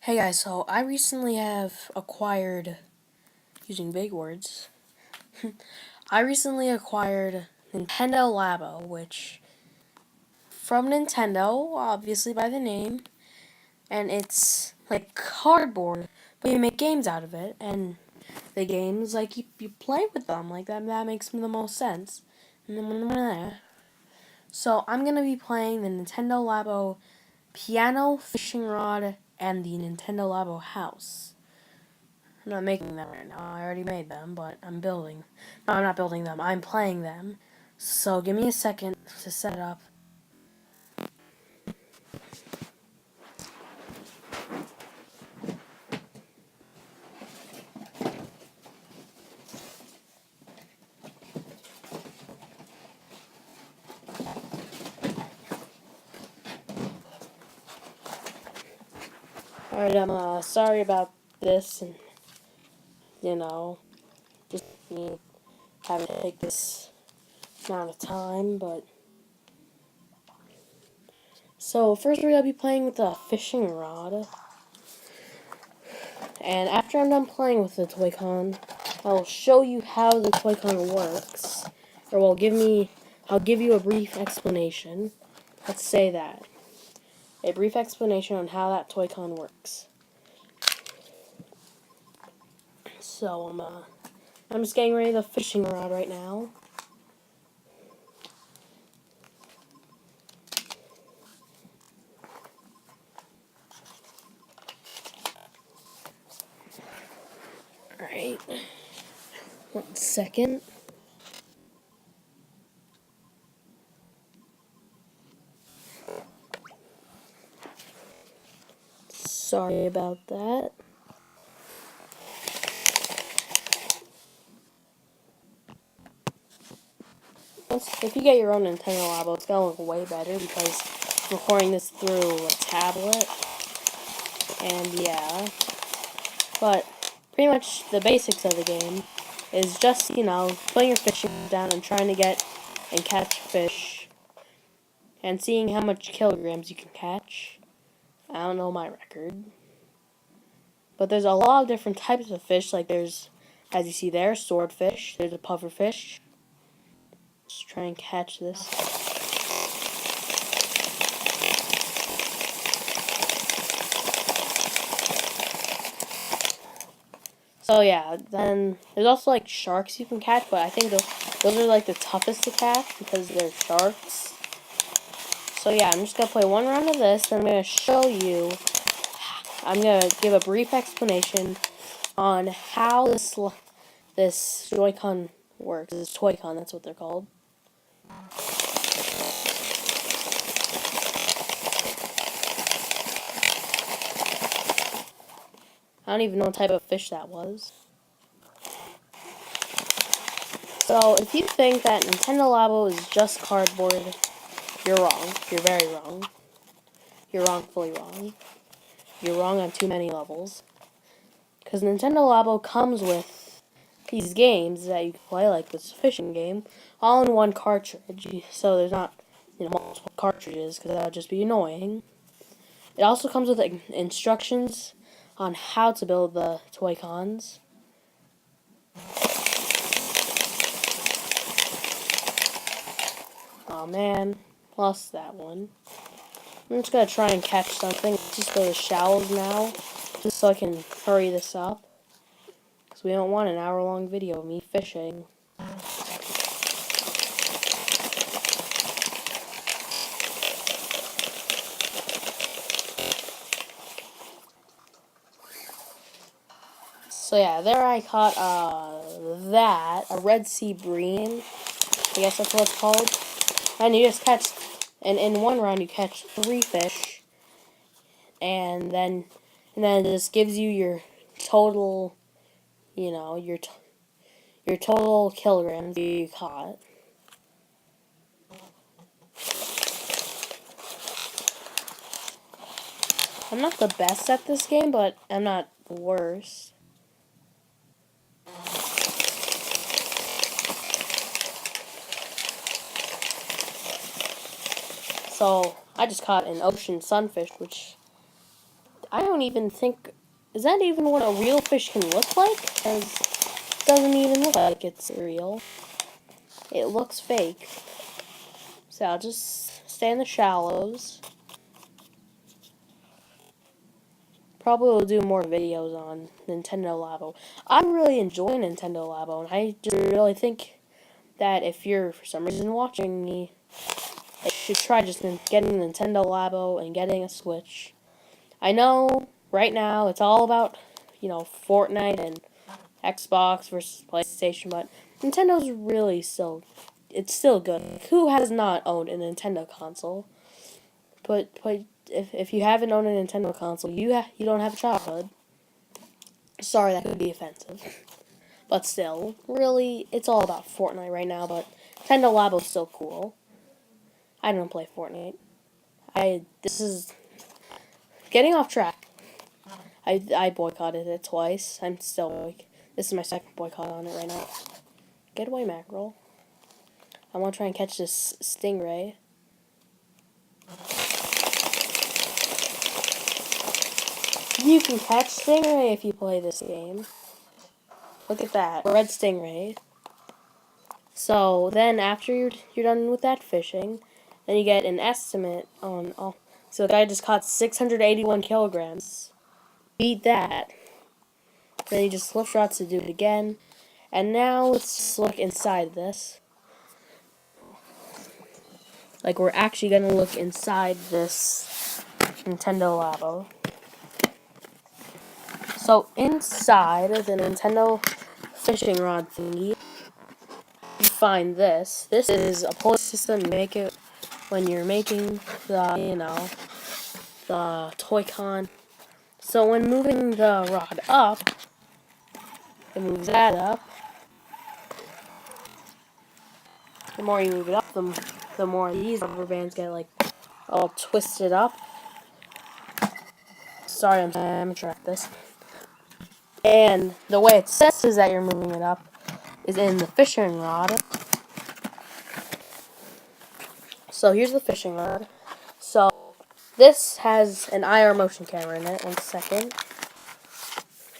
Hey guys, so I recently have acquired, using big words, I recently acquired Nintendo Labo, which, from Nintendo, obviously by the name, and it's like cardboard, but you make games out of it, and the games, like, you play with them, like, that makes the most sense. So, I'm gonna be playing the Nintendo Labo Piano, Fishing Rod, and the Nintendo Labo House. I'm not making them right now. I already made them, but I'm building. No, I'm not building them. I'm playing them. So give me a second to set it up. Alright, I'm sorry about this, and just me having to take this amount of time, but so first we're gonna be playing with the fishing rod. And after I'm done playing with the Toy-Con, I'll show you how the Toy-Con works. Or I'll give you a brief explanation. Let's say that. A brief explanation on how that Toy-Con works. So, I'm just getting ready the fishing rod right now. Alright. 1 second. Sorry about that. If you get your own Nintendo Labo, it's gonna look way better because I'm recording this through a tablet. And yeah. But pretty much the basics of the game is just, putting your fishing down and trying to get and catch fish. And seeing how much kilograms you can catch. I don't know my record. But there's a lot of different types of fish. Like there's, as you see there, swordfish. There's a pufferfish. Let's try and catch this. So yeah, then there's also like sharks you can catch, but I think those are like the toughest to catch because they're sharks. So yeah, I'm just going to play one round of this, then I'm going to show you, I'm going to give a brief explanation on how this Joy-Con works. This Toy-Con, that's what they're called. I don't even know what type of fish that was. So, if you think that Nintendo Labo is just cardboard, you're wrong. You're very wrong. You're wrongfully wrong. You're wrong on too many levels. Because Nintendo Labo comes with these games that you can play, like this fishing game, all in one cartridge. So there's not, multiple cartridges, because that would just be annoying. It also comes with instructions on how to build the Toy-Cons. Oh man, lost that one. I'm just going to try and catch something. Just go to shallows now, just so I can hurry this up. Because we don't want an hour-long video of me fishing. So yeah, there I caught a Red Sea bream. I guess that's what it's called. And you just catch, and in one round you catch 3 fish, and then it just gives you your total, your total kilograms you caught. I'm not the best at this game, but I'm not the worst. So, I just caught an ocean sunfish, which I don't even think, is that even what a real fish can look like? Because it doesn't even look like it's real. It looks fake. So I'll just stay in the shallows. Probably will do more videos on Nintendo Labo. I'm really enjoying Nintendo Labo, and I just really think that if you're, for some reason, watching me, you should try just getting Nintendo Labo and getting a Switch. I know, right now, it's all about, Fortnite and Xbox versus PlayStation, but Nintendo's really still, it's still good. Who has not owned a Nintendo console? But if you haven't owned a Nintendo console, you don't have a childhood. Sorry, that could be offensive. But still, really, it's all about Fortnite right now, but Nintendo Labo's still cool. I don't play Fortnite. This is getting off track. I boycotted it twice. I'm still like, this is my second boycott on it right now. Get away, mackerel. I want to try and catch this stingray. You can catch stingray if you play this game. Look at that, red stingray. So then after you're done with that fishing, then you get an estimate on all. So the guy just caught 681 kilograms. Beat that. Then he just slip shots to do it again. And now let's just look inside this. Like we're actually gonna look inside this Nintendo Labo. So inside the Nintendo fishing rod thingy, you find this. This is a pulley system. You make it when you're making the the Toy-Con. So when moving the rod up, it moves that up. The more you move it up, the more these rubber bands get like all twisted up. Sorry, I'm trying to track this. And the way it says that you're moving it up is in the fishing rod. So here's the fishing rod. So this has an IR motion camera in it. 1 second.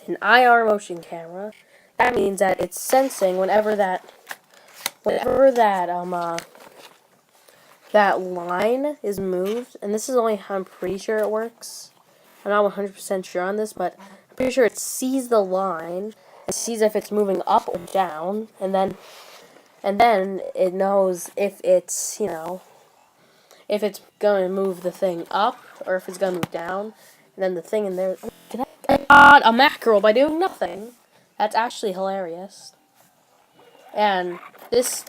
An IR motion camera. That means that it's sensing whenever that that line is moved, and this is only how I'm pretty sure it works. I'm not 100% sure on this, but I'm pretty sure it sees the line and sees if it's moving up or down, and then it knows if it's, if it's going to move the thing up or if it's going to move down. And then the thing in there, I got a mackerel by doing nothing. That's actually hilarious. And this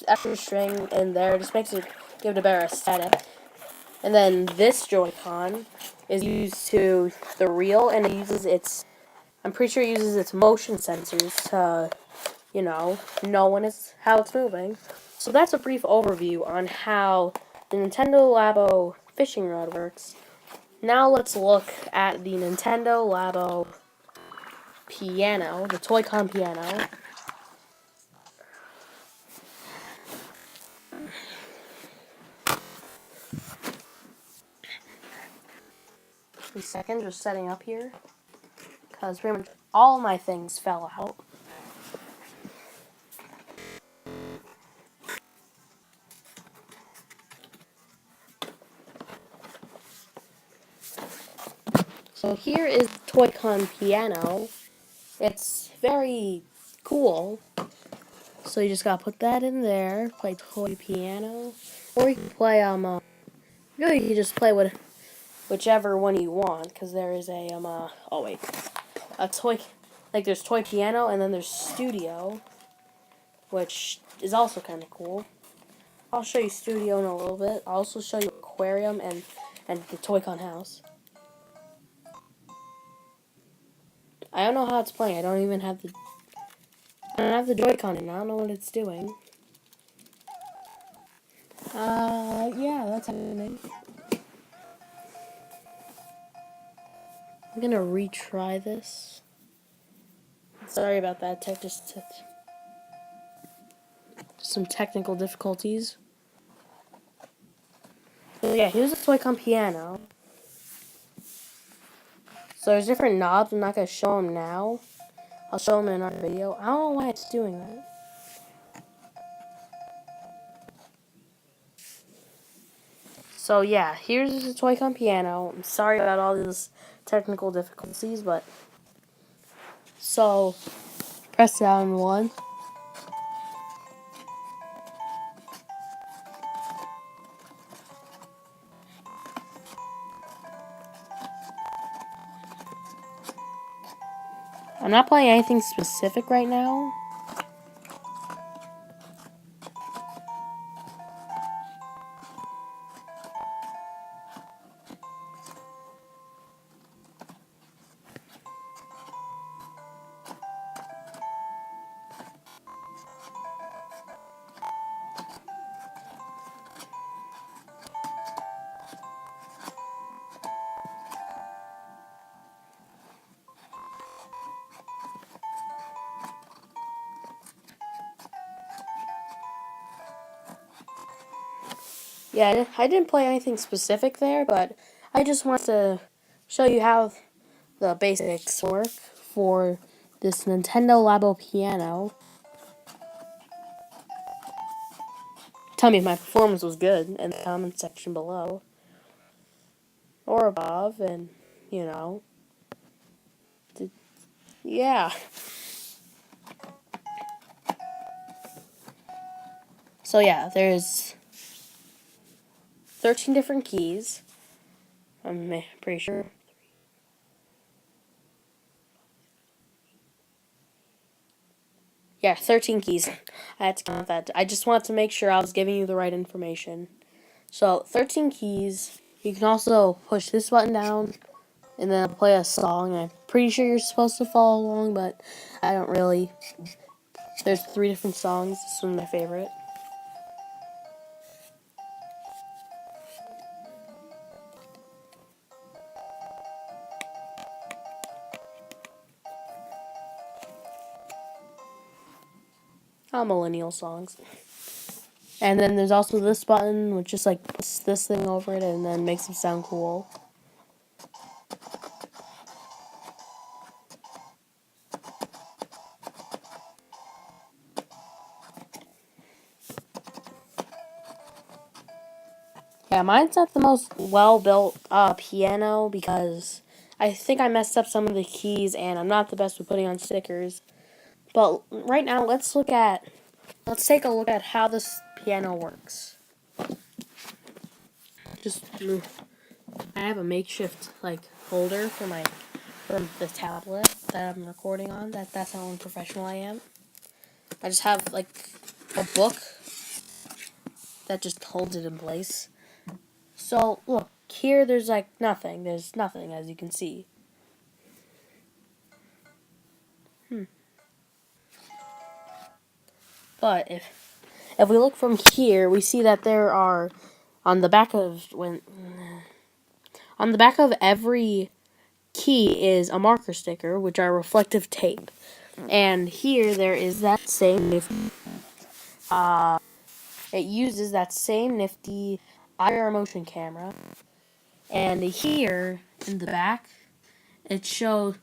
extra string in there just makes it give it a better aesthetic. And then this Joy-Con is used to the reel, and it uses its, I'm pretty sure it uses its motion sensors to, know when how it's moving. So that's a brief overview on how the Nintendo Labo fishing rod works. Now let's look at the Nintendo Labo piano, the Toy-Con piano. A second, just setting up here, because pretty much all my things fell out. So here is the Toy-Con piano. It's very cool. So you just gotta put that in there, play toy piano, or you can play really you can just play with whichever one you want, because there is a a toy, like there's toy piano and then there's studio, which is also kind of cool. I'll show you studio in a little bit. I'll also show you aquarium and the Toy-Con house. I don't know how it's playing. I don't have the Joy-Con in. I don't know what it's doing. Yeah, that's happening. I'm gonna retry this. Sorry about that, just some technical difficulties. So yeah, here's the Toy-Con piano. So there's different knobs. I'm not going to show them now. I'll show them in our video. I don't know why it's doing that. So yeah, here's the Toy-Con piano. I'm sorry about all these technical difficulties, but... So, press down 1. I'm not playing anything specific right now. Yeah, I didn't play anything specific there, but I just want to show you how the basics work for this Nintendo Labo piano. Tell me if my performance was good in the comment section below. Or above, and, you know. Yeah. So yeah, there's 13 different keys. I'm pretty sure. Yeah, 13 keys. I had to count that. I just wanted to make sure I was giving you the right information. So, 13 keys. You can also push this button down and then play a song. I'm pretty sure you're supposed to follow along, but I don't really. There's 3 different songs. This one's my favorite. All millennial songs. And then there's also this button, which just like puts this thing over it and then makes it sound cool. Yeah, mine's not the most well-built piano because I think I messed up some of the keys and I'm not the best with putting on stickers. But right now, let's take a look at how this piano works. I have a makeshift holder for the tablet that I'm recording on. That's how unprofessional I am. I just have a book that just holds it in place. So look here. There's nothing. There's nothing, as you can see. But if we look from here, we see that there are on the back of every key is a marker sticker, which are reflective tape. And here there is that same it uses that same nifty IR motion camera. And here in the back, it shows.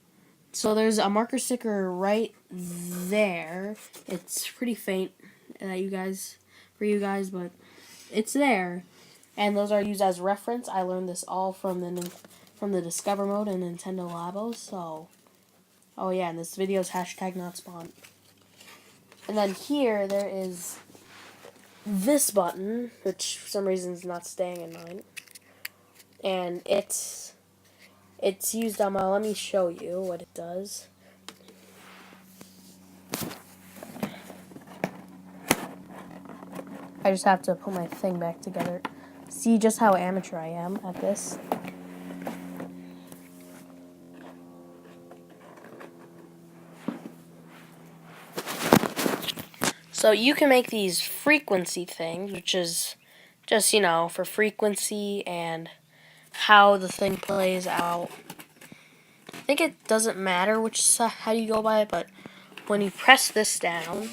So there's a marker sticker right there. It's pretty faint, for you guys, but it's there. And those are used as reference. I learned this all from the Discover mode in Nintendo Labo. So, oh yeah, and this video is #NotSpawn. And then here there is this button, which for some reason is not staying in mine. And it's used on my. Let me show you what it does. I just have to put my thing back together. See just how amateur I am at this. So you can make these frequency things, which is just, for frequency and how the thing plays out. I think it doesn't matter how you go by it, but when you press this down,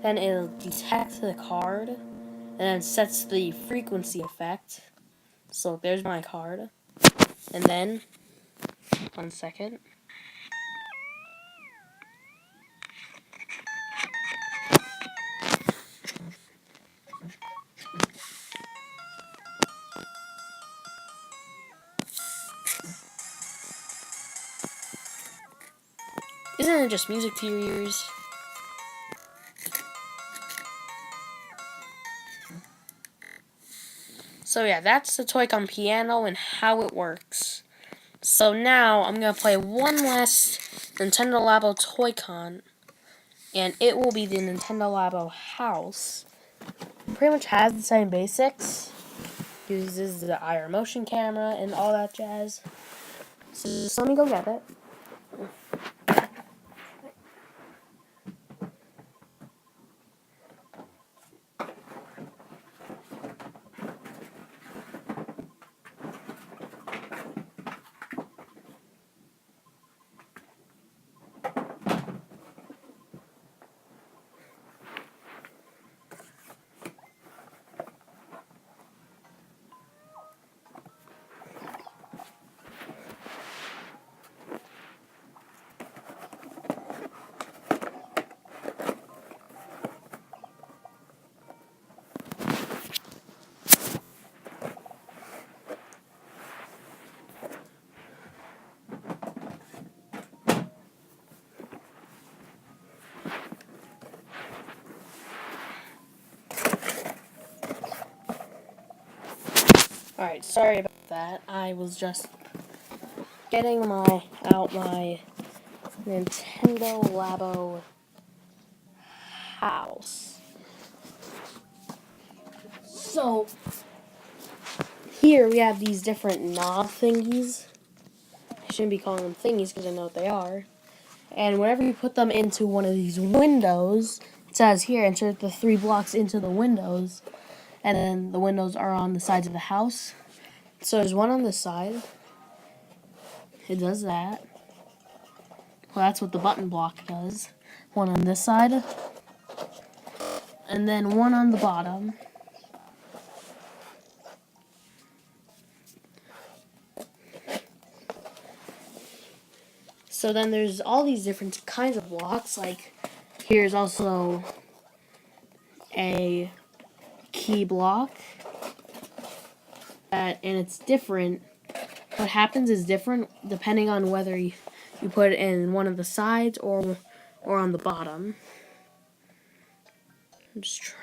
then it'll detect the card, and then sets the frequency effect. So there's my card. And then 1 second. Isn't it just music to your ears? So yeah, that's the Toy-Con piano and how it works. So now I'm going to play one last Nintendo Labo Toy-Con, and it will be the Nintendo Labo house. Pretty much has the same basics. Uses the IR motion camera and all that jazz. So just let me go get it. Alright, sorry about that. I was just getting my Nintendo Labo house. So here we have these different knob thingies. I shouldn't be calling them thingies because I know what they are. And whenever you put them into one of these windows, it says here, insert the 3 blocks into the windows. And then the windows are on the sides of the house. So there's one on this side. It does that. Well, that's what the button block does. One on this side. And then one on the bottom. So then there's all these different kinds of blocks. Like, here's also a key block. And it's different. What happens is different depending on whether you put it in one of the sides or on the bottom. I'm just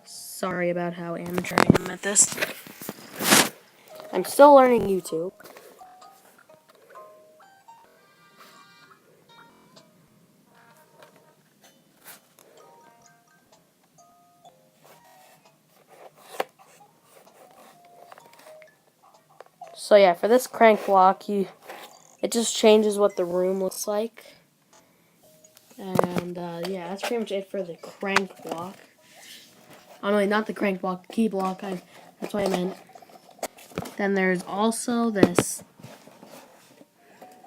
sorry about how amateur I am at this. I'm still learning YouTube. So yeah, for this crank block, it just changes what the room looks like. And yeah, that's pretty much it for the crank block. Oh no, not the crank block, the key block. That's what I meant. Then there's also this.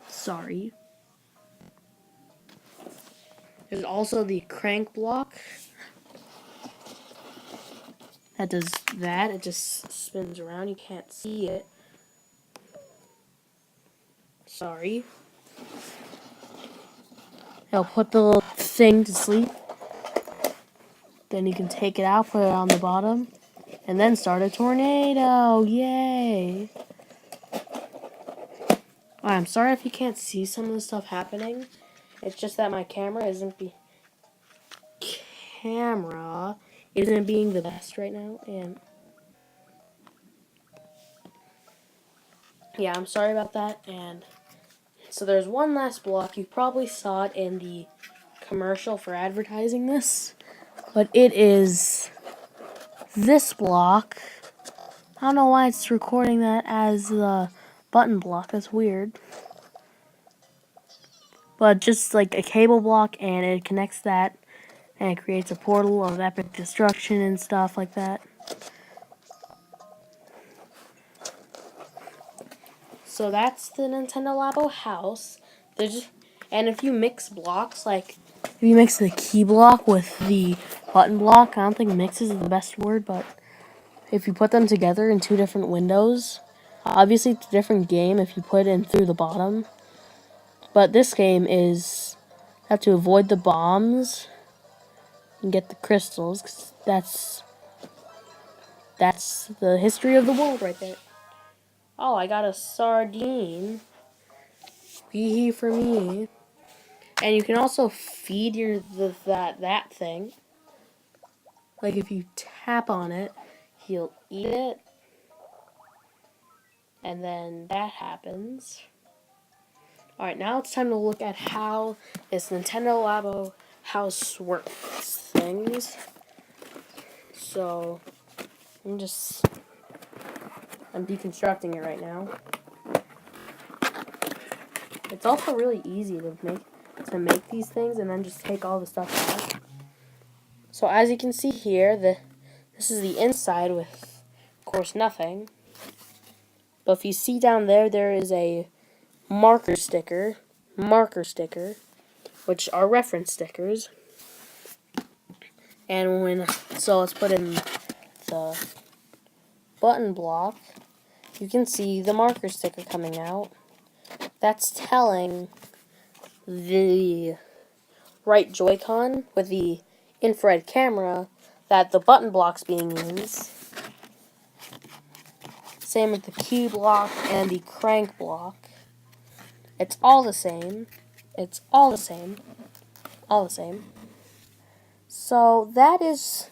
Sorry. There's also the crank block. That does that. It just spins around. You can't see it. Sorry. It'll put the little thing to sleep. Then you can take it out, put it on the bottom, and then start a tornado. Yay! I'm sorry if you can't see some of the stuff happening. It's just that my camera isn't being the best right now, and yeah, I'm sorry about that. And so there's one last block. You probably saw it in the commercial for advertising this, but it is this block. I don't know why it's recording that as the button block. That's weird. But just like a cable block, and it connects that, and it creates a portal of epic destruction and stuff like that. So that's the Nintendo Labo house. And if you mix blocks, like if you mix the key block with the button block, I don't think mix is the best word, but if you put them together in 2 different windows, Obviously, it's a different game if you put it in through the bottom. But this game is have to avoid the bombs and get the crystals. 'Cause that's the history of the world right there. Oh, I got a sardine. Hee for me. And you can also feed that thing. Like if you tap on it, he'll eat it. And then that happens. Alright, now it's time to look at how this Nintendo Labo house works things. So, I'm deconstructing it right now. It's also really easy to make these things and then just take all the stuff out. So as you can see here, this is the inside with, of course, nothing. But if you see down there, there is a marker sticker, which are reference stickers. And so let's put in the button block. You can see the marker sticker coming out. That's telling the right Joy-Con with the infrared camera that the button block's being used. Same with the key block and the crank block. It's all the same. It's all the same. All the same. So that is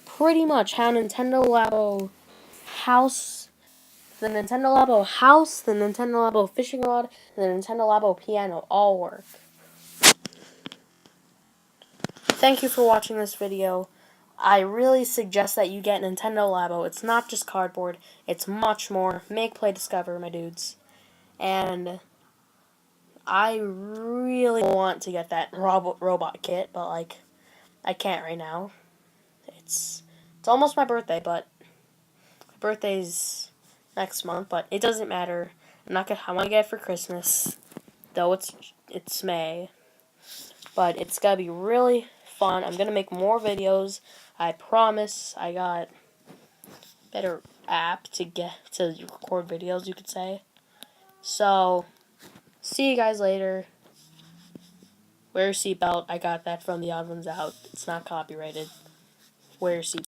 pretty much how the Nintendo Labo house, the Nintendo Labo fishing rod, and the Nintendo Labo piano all work. Thank you for watching this video. I really suggest that you get Nintendo Labo. It's not just cardboard. It's much more. Make, play, discover, my dudes. And I really want to get that robot kit, but like I can't right now. It's almost my birthday, but my birthday's next month, but it doesn't matter. I want to get it for Christmas, though it's May. But it's gonna be really fun. I'm gonna make more videos. I promise. I got better app to record videos, you could say. So, see you guys later. Wear your seatbelt. I got that from the Odd Ones Out. It's not copyrighted. Wear your seatbelt.